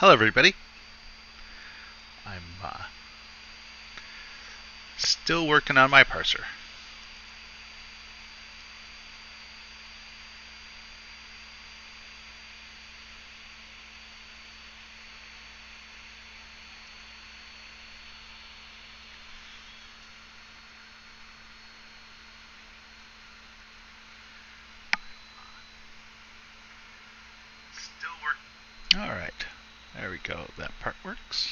Hello everybody. I'm still working on my parser. Alright, there we go. That part works.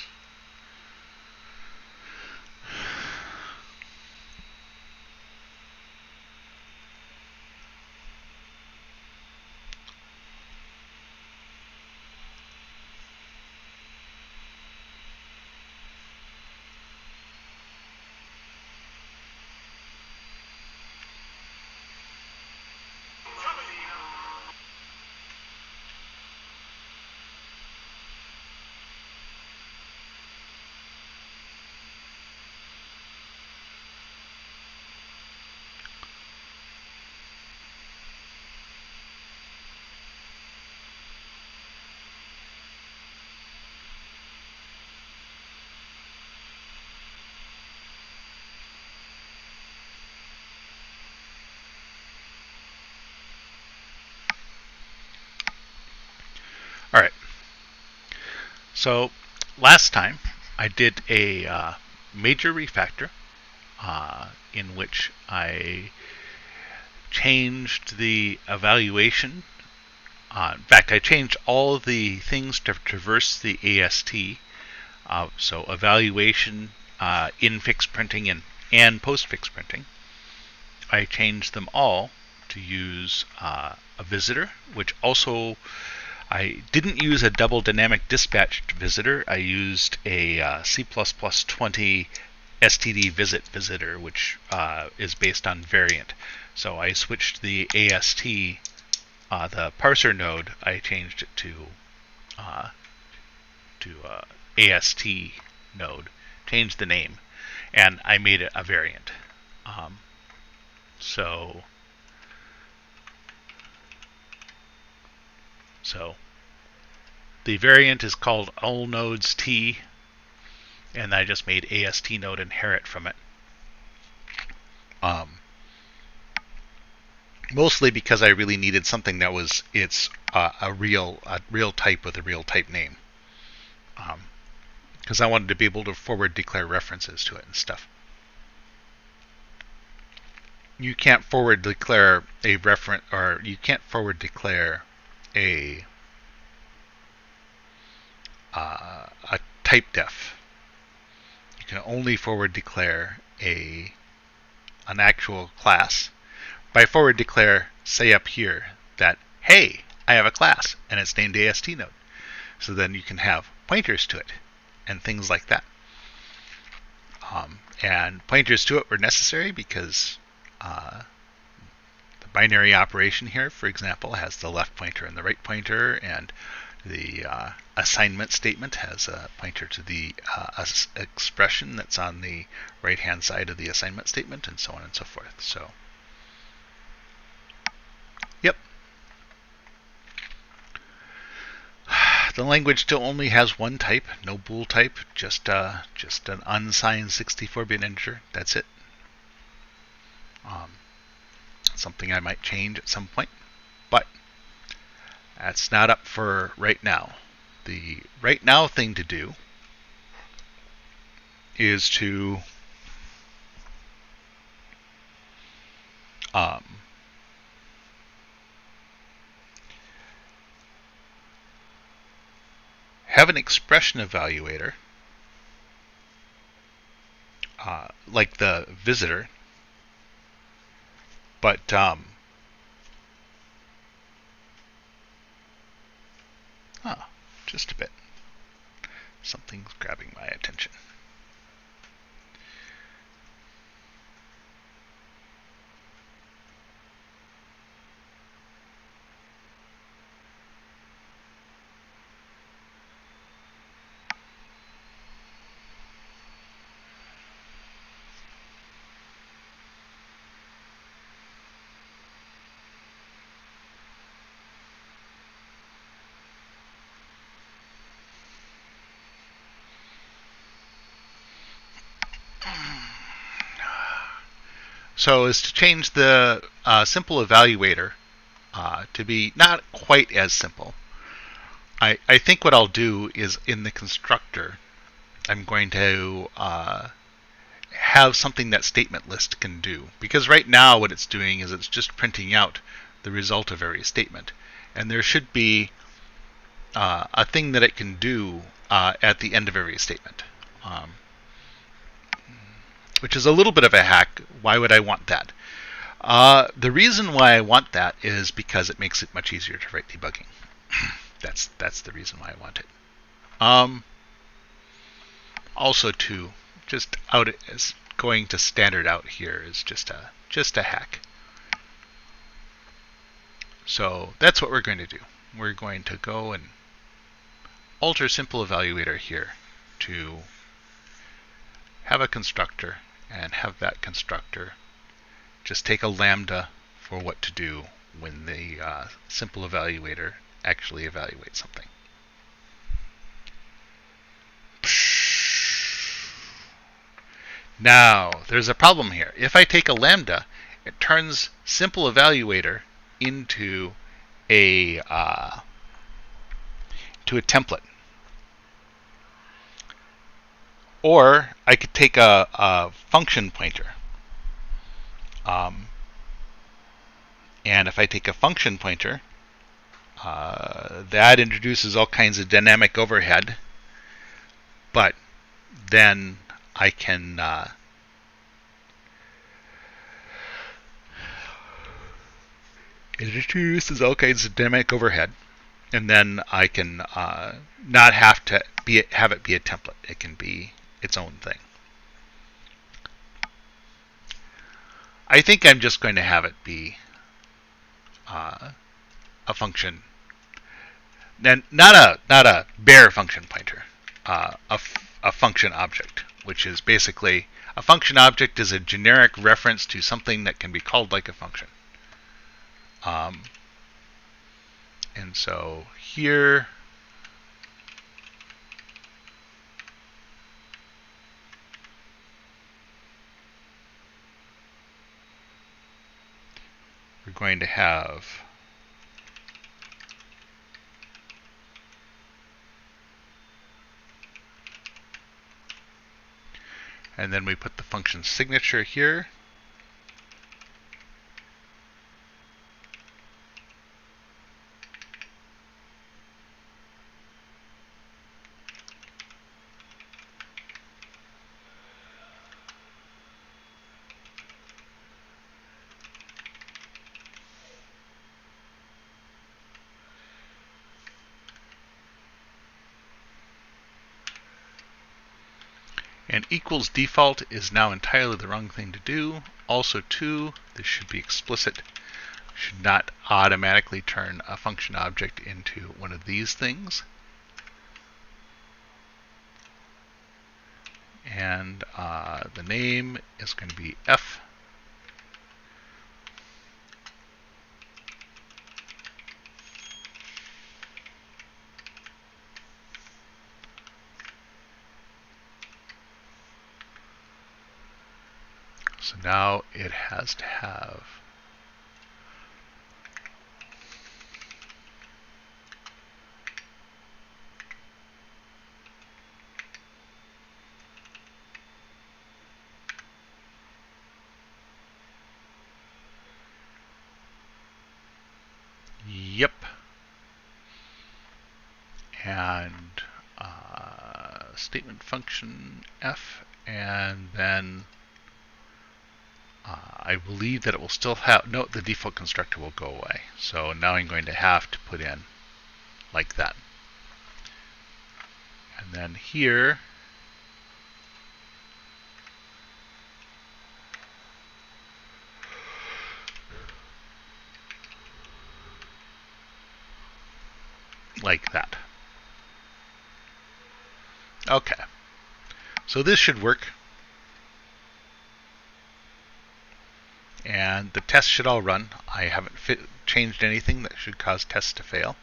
Alright, so last time I did a major refactor in which I changed the evaluation. In fact, I changed all of the things to traverse the AST. So evaluation, in fixed printing, and post fixed printing. I changed them all to use a visitor, which also I didn't use a double dynamic dispatched visitor. I used a C++20 std visit visitor, which is based on variant. So I switched the AST, the parser node, I changed it to AST node, changed the name, and I made it a variant. So the variant is called all nodes T, and I just made AST node inherit from it. Mostly because I really needed something that was a real type with a real type name. Because I wanted to be able to forward declare references to it and stuff. You can't forward declare a reference, or you can't forward declare a type def. You can only forward declare an actual class. By forward declare, say up here that, hey, I have a class and it's named AST node. So then you can have pointers to it and things like that. And pointers to it were necessary because the binary operation here, for example, has the left pointer and the right pointer, and the assignment statement has a pointer to the expression that's on the right-hand side of the assignment statement, and so on and so forth. So, yep. The language still only has one type, no bool type, just an unsigned 64-bit integer. That's it. Something I might change at some point, but that's not up for right now. The right now thing to do is to have an expression evaluator like the visitor, but just a bit. Something's grabbing my attention. So is to change the simple evaluator to be not quite as simple. I think what I'll do is in the constructor, I'm going to have something that statement list can do. Because right now what it's doing is it's just printing out the result of every statement. And there should be a thing that it can do at the end of every statement. Which is a little bit of a hack. Why would I want that? The reason why I want that is because it makes it much easier to write debugging. That's the reason why I want it. Also, too, just out as going to standard out here is just a hack. So that's what we're going to do. We're going to go and alter simple evaluator here to have a constructor and have that constructor just take a lambda for what to do when the simple evaluator actually evaluates something. Now, there's a problem here. If I take a lambda, it turns simple evaluator into a template. Or I could take a function pointer. And if I take a function pointer, that introduces all kinds of dynamic overhead. But then I can it introduces all kinds of dynamic overhead, and then I can not have to have it be a template. It can be its own thing. I think I'm just going to have it be a function, and not a bare function pointer, a function object, which is basically a function object is a generic reference to something that can be called like a function. And so here we're going to have and then we put the function signature here. And equals default is now entirely the wrong thing to do. Also, too, this should be explicit. Should not automatically turn a function object into one of these things. And the name is going to be F. So now it has to have yep. And statement function F, and then I believe that it will still have, no, the default constructor will go away. So now I'm going to have to put in like that. And then here, like that. Okay. So this should work. And the tests should all run. I haven't changed anything that should cause tests to fail.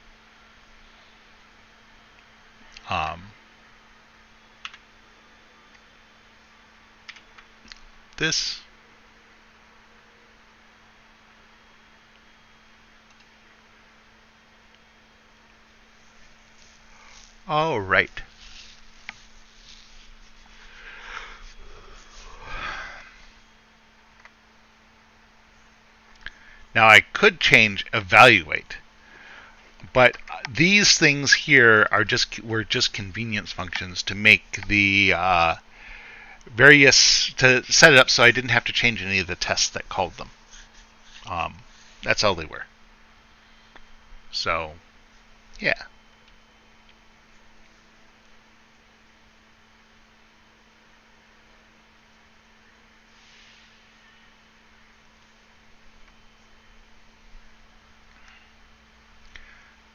This Oh, right. Now I could change evaluate, but these things here were just convenience functions to make the to set it up so I didn't have to change any of the tests that called them. That's all they were. So, yeah.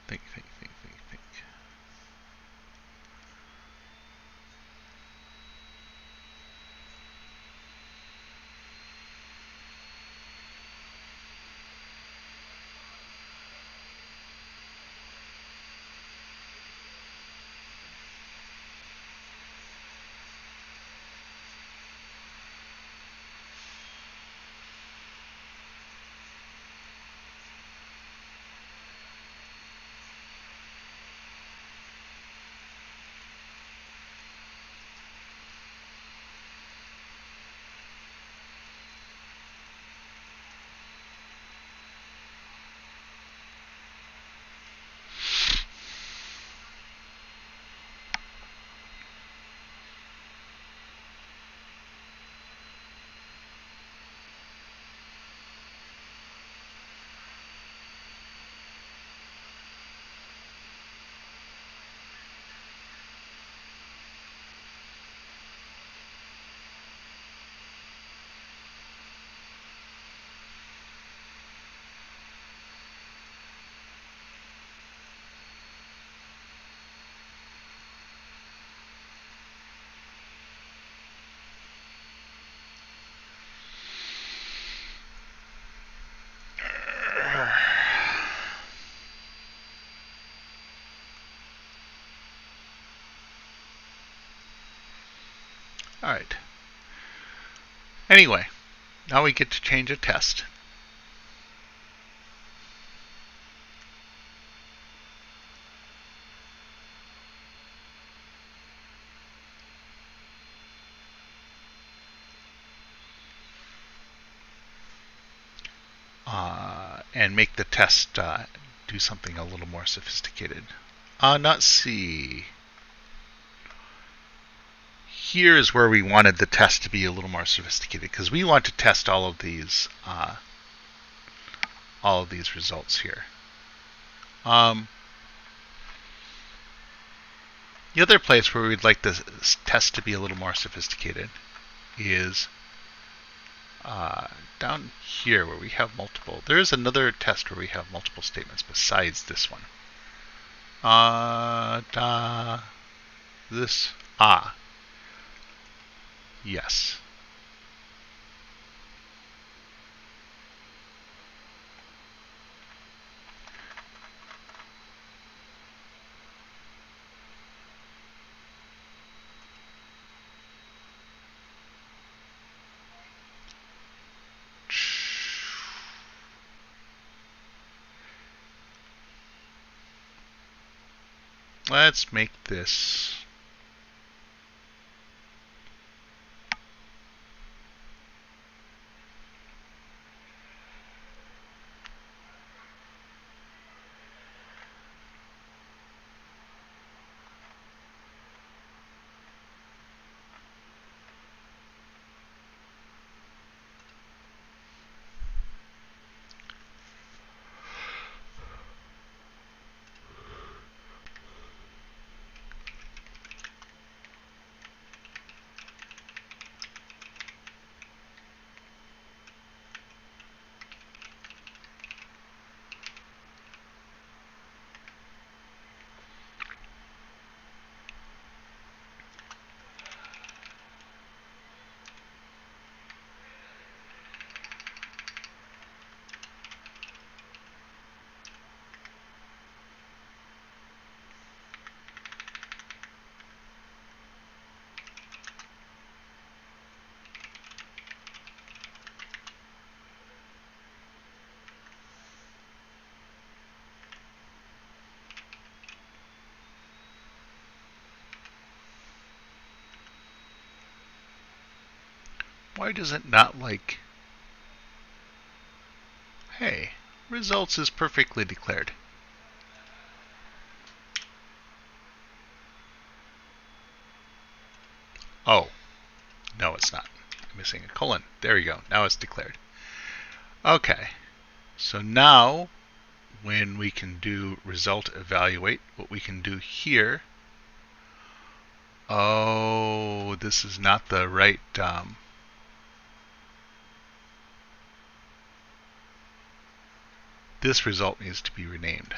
Think. All right. Anyway, now we get to change a test. And make the test do something a little more sophisticated. Not C. Here is where we wanted the test to be a little more sophisticated because we want to test all of these results here. The other place where we'd like the test to be a little more sophisticated is down here where we have multiple. There is another test where we have multiple statements besides this one. Yes. Let's make this Why does it not like... Hey, results is perfectly declared. Oh, no it's not. I'm missing a colon. There you go. Now it's declared. Okay, so now when we can do result evaluate, what we can do here... Oh, this is not the right... this result needs to be renamed.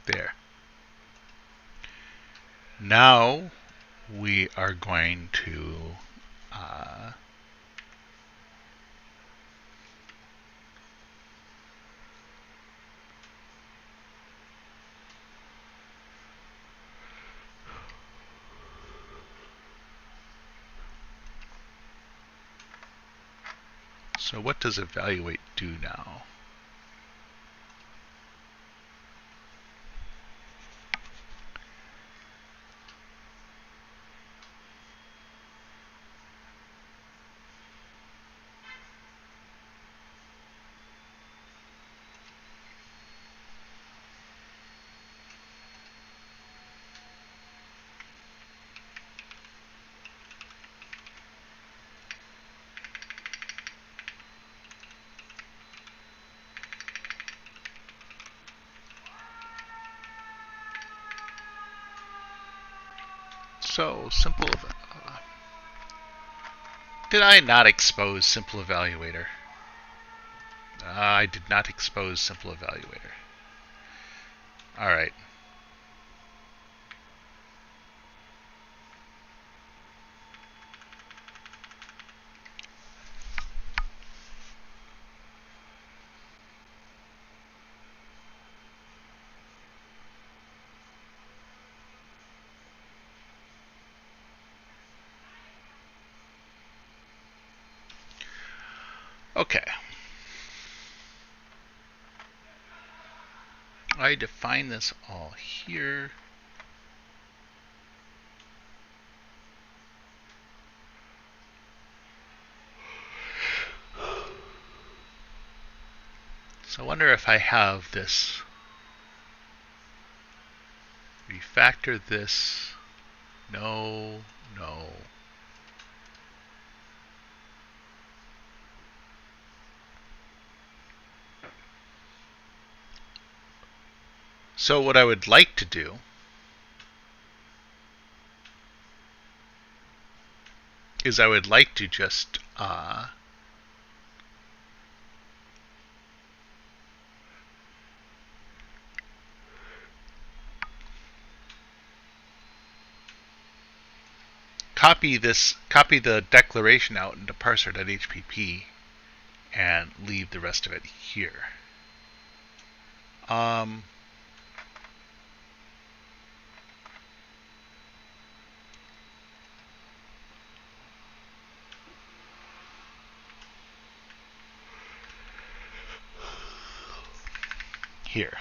There. Now we are going to so what does evaluate do now? So simple. Did I not expose simple evaluator? I did not expose simple evaluator. All right. Okay. I define this all here. So I wonder if I have this. Refactor this. No, no. So what I would like to do is I would like to just copy the declaration out into parser.hpp and leave the rest of it here. Here.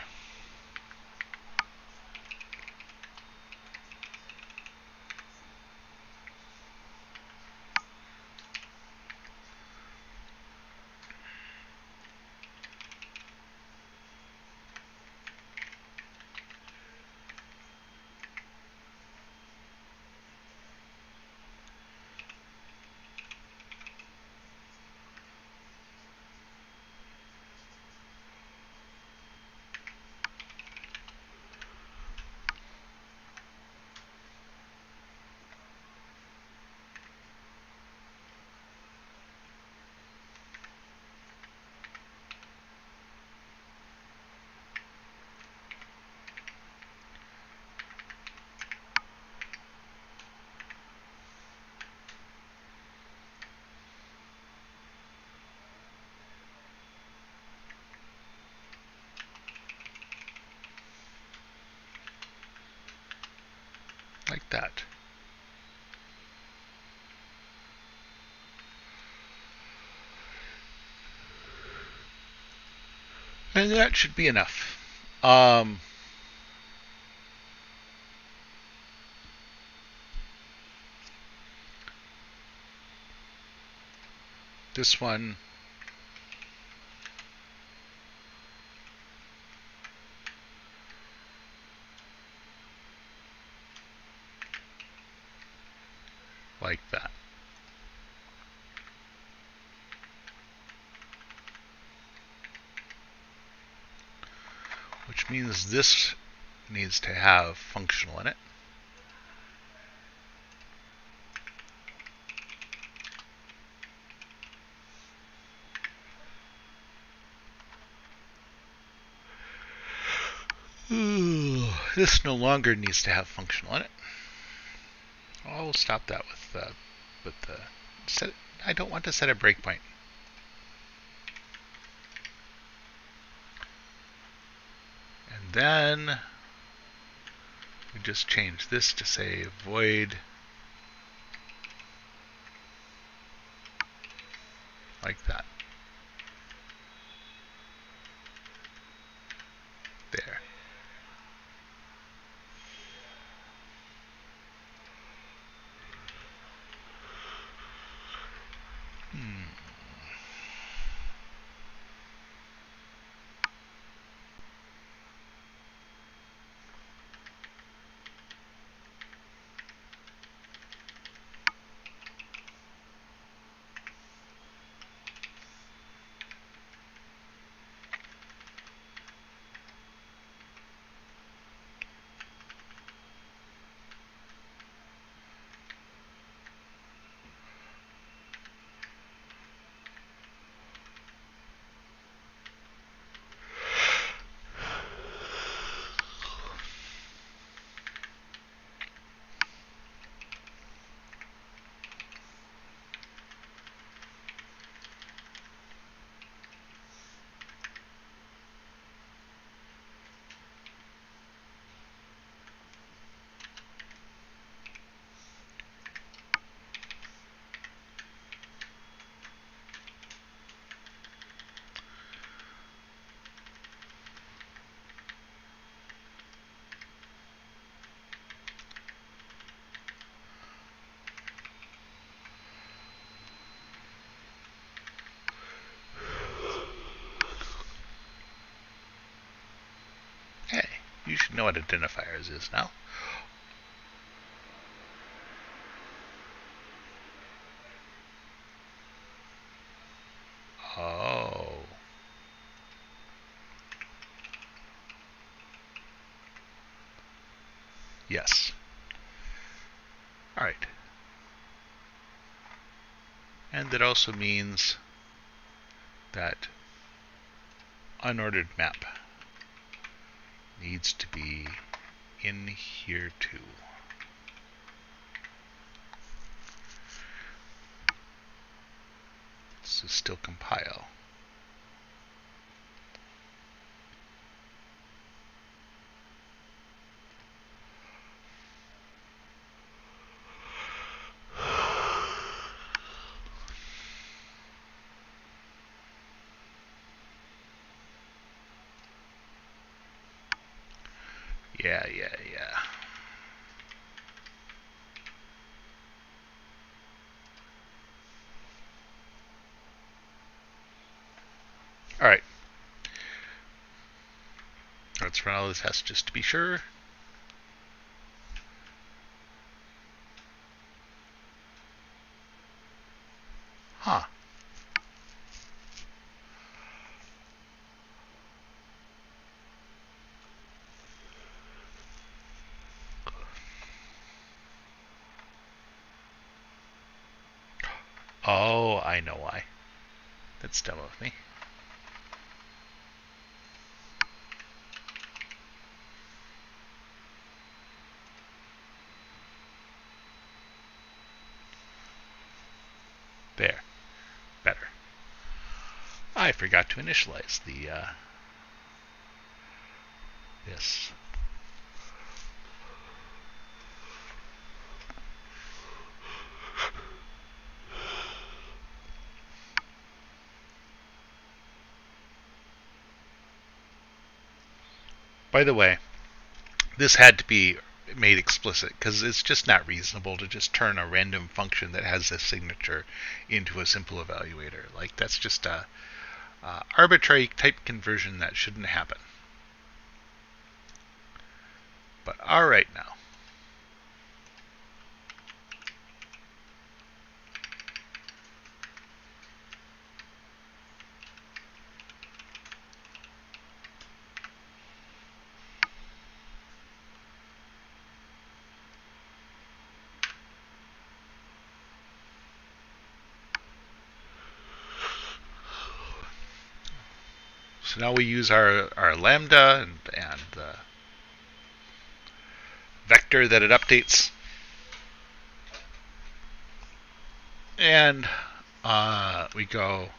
Like that. And that should be enough. This one, like that. Which means this needs to have functional in it. This no longer needs to have functional in it. I'll stop that with the set. I don't want to set a breakpoint. And then we just change this to say void like that. There. Hey, you should know what identifiers is now. Oh. Yes. All right. And that also means that unordered map needs to be in here too. So still compile. Yeah. All right. Let's run all the tests just to be sure. Huh. Oh, I know why. That's dumb of me. There. Better. I forgot to initialize the this. By the way, this had to be made explicit because it's just not reasonable to just turn a random function that has a signature into a simple evaluator. Like, that's just a arbitrary type conversion that shouldn't happen. But all right now. So now we use our lambda and the vector that it updates. And we go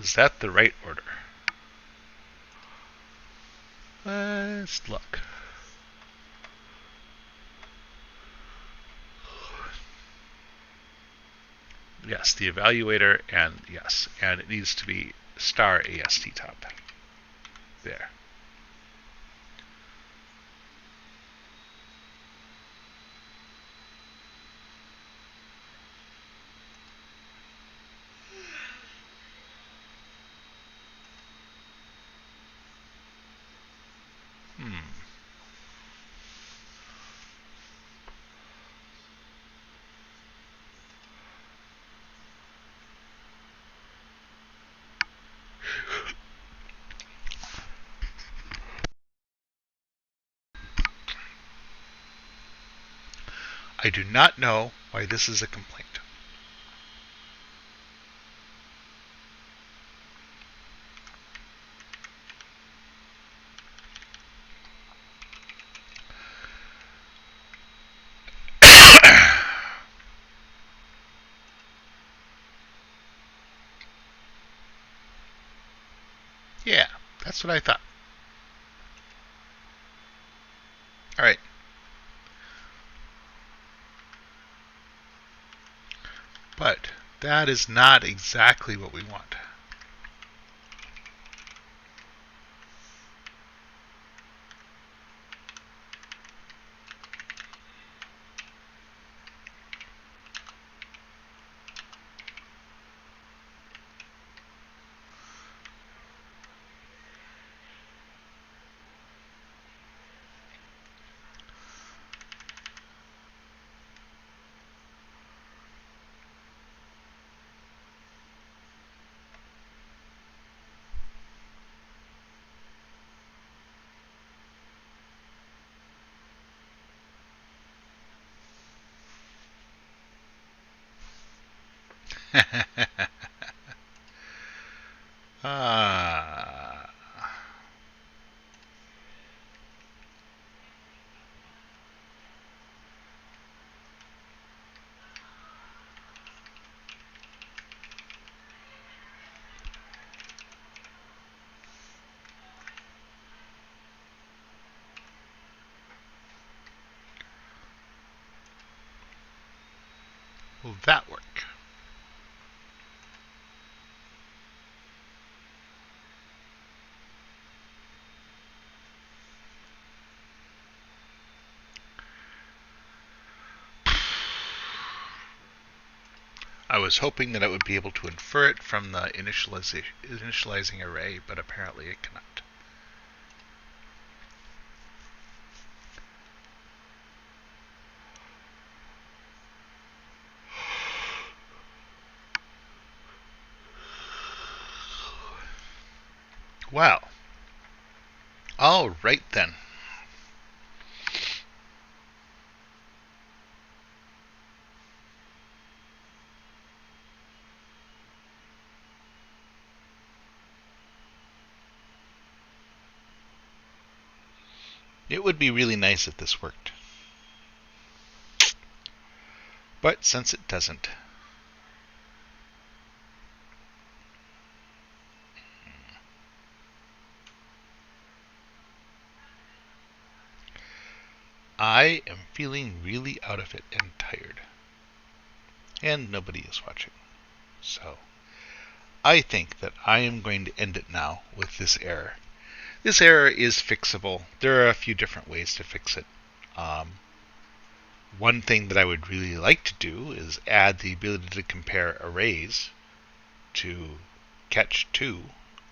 Is that the right order? Let's look. Yes, the evaluator, and yes, and it needs to be star AST top. There. I do not know why this is a complaint. Yeah, that's what I thought. All right. But that is not exactly what we want. Ah. Will that work? I was hoping that it would be able to infer it from the initializing array, but apparently it cannot. Well, all right then. It would be really nice if this worked. But since it doesn't, I am feeling really out of it and tired. And nobody is watching. So I think that I am going to end it now with this error. This error is fixable. There are a few different ways to fix it. One thing that I would really like to do is add the ability to compare arrays to catch2.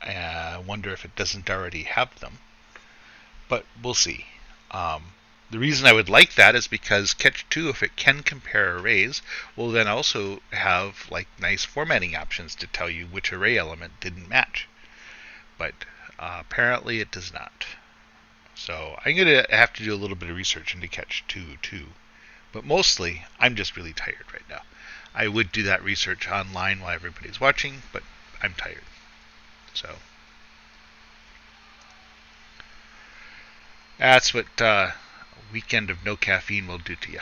I wonder if it doesn't already have them. But we'll see. The reason I would like that is because catch2, if it can compare arrays, will then also have like nice formatting options to tell you which array element didn't match. But apparently it does not. So I'm going to have to do a little bit of research into catch2 too. But mostly, I'm just really tired right now. I would do that research online while everybody's watching, but I'm tired. So that's what a weekend of no caffeine will do to you.